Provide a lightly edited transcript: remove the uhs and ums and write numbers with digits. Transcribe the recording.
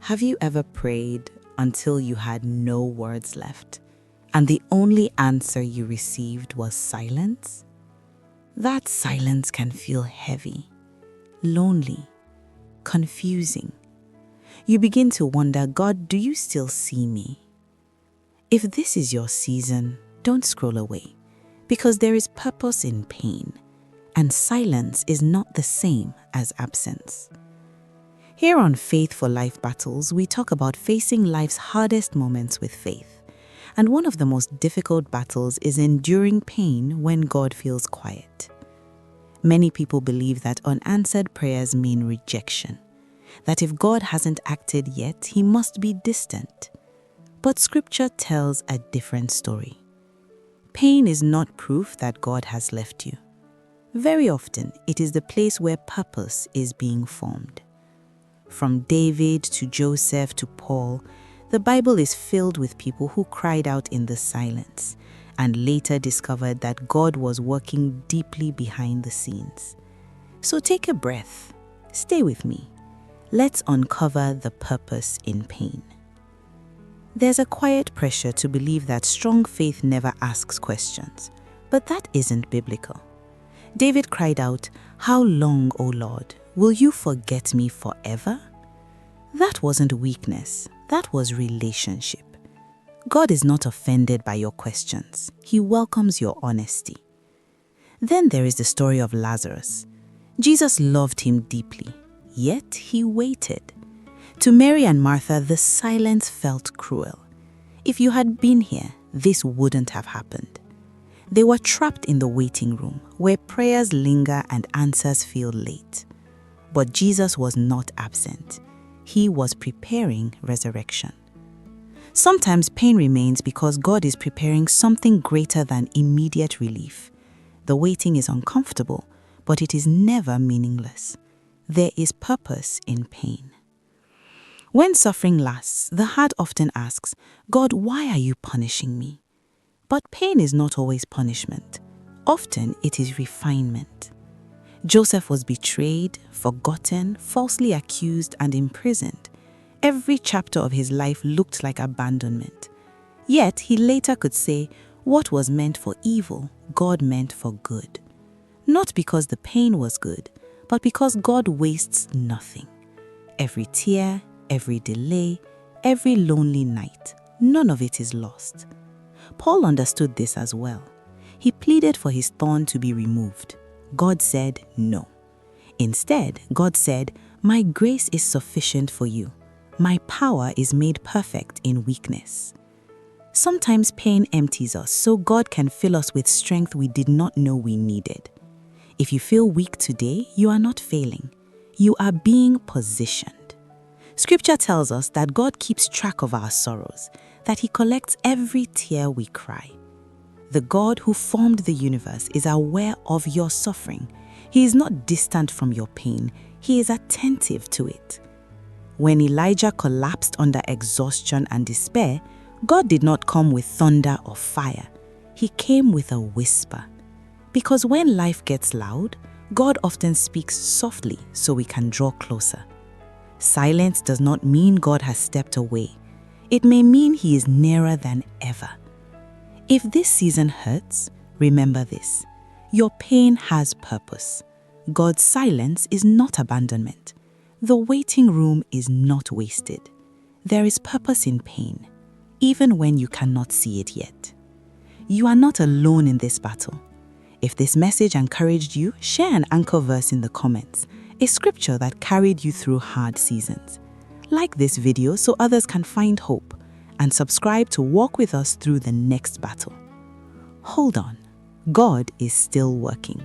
Have you ever prayed until you had no words left, and the only answer you received was silence? That silence can feel heavy, lonely, confusing. You begin to wonder, God, do you still see me? If this is your season, don't scroll away, because there is purpose in pain, and silence is not the same as absence. Here on Faith for Life Battles, we talk about facing life's hardest moments with faith. And one of the most difficult battles is enduring pain when God feels quiet. Many people believe that unanswered prayers mean rejection, that if God hasn't acted yet, he must be distant. But Scripture tells a different story. Pain is not proof that God has left you. Very often, it is the place where purpose is being formed. From David to Joseph to Paul, the Bible is filled with people who cried out in the silence and later discovered that God was working deeply behind the scenes. So take a breath. Stay with me. Let's uncover the purpose in pain. There's a quiet pressure to believe that strong faith never asks questions, but that isn't biblical. David cried out, "How long, O Lord, will you forget me forever?" That wasn't weakness, that was relationship. God is not offended by your questions. He welcomes your honesty. Then there is the story of Lazarus. Jesus loved him deeply, yet he waited. To Mary and Martha, the silence felt cruel. If you had been here, this wouldn't have happened. They were trapped in the waiting room, where prayers linger and answers feel late. But Jesus was not absent. He was preparing resurrection. Sometimes pain remains because God is preparing something greater than immediate relief. The waiting is uncomfortable, but it is never meaningless. There is purpose in pain. When suffering lasts, the heart often asks, God, why are you punishing me? But pain is not always punishment. Often it is refinement. Joseph was betrayed, forgotten, falsely accused, and imprisoned. Every chapter of his life looked like abandonment. Yet he later could say, what was meant for evil, God meant for good. Not because the pain was good, but because God wastes nothing. Every tear, every delay, every lonely night, none of it is lost. Paul understood this as well. He pleaded for his thorn to be removed. God said no. Instead, God said, "My grace is sufficient for you. My power is made perfect in weakness." Sometimes pain empties us so God can fill us with strength we did not know we needed. If you feel weak today, you are not failing. You are being positioned. Scripture tells us that God keeps track of our sorrows, that he collects every tear we cry. The God who formed the universe is aware of your suffering. He is not distant from your pain. He is attentive to it. When Elijah collapsed under exhaustion and despair, God did not come with thunder or fire. He came with a whisper. Because when life gets loud, God often speaks softly so we can draw closer. Silence does not mean God has stepped away. It may mean he is nearer than ever. If this season hurts, remember this. Your pain has purpose. God's silence is not abandonment. The waiting room is not wasted. There is purpose in pain, even when you cannot see it yet. You are not alone in this battle. If this message encouraged you, share an anchor verse in the comments, a scripture that carried you through hard seasons. Like this video so others can find hope, and subscribe to walk with us through the next battle. Hold on, God is still working.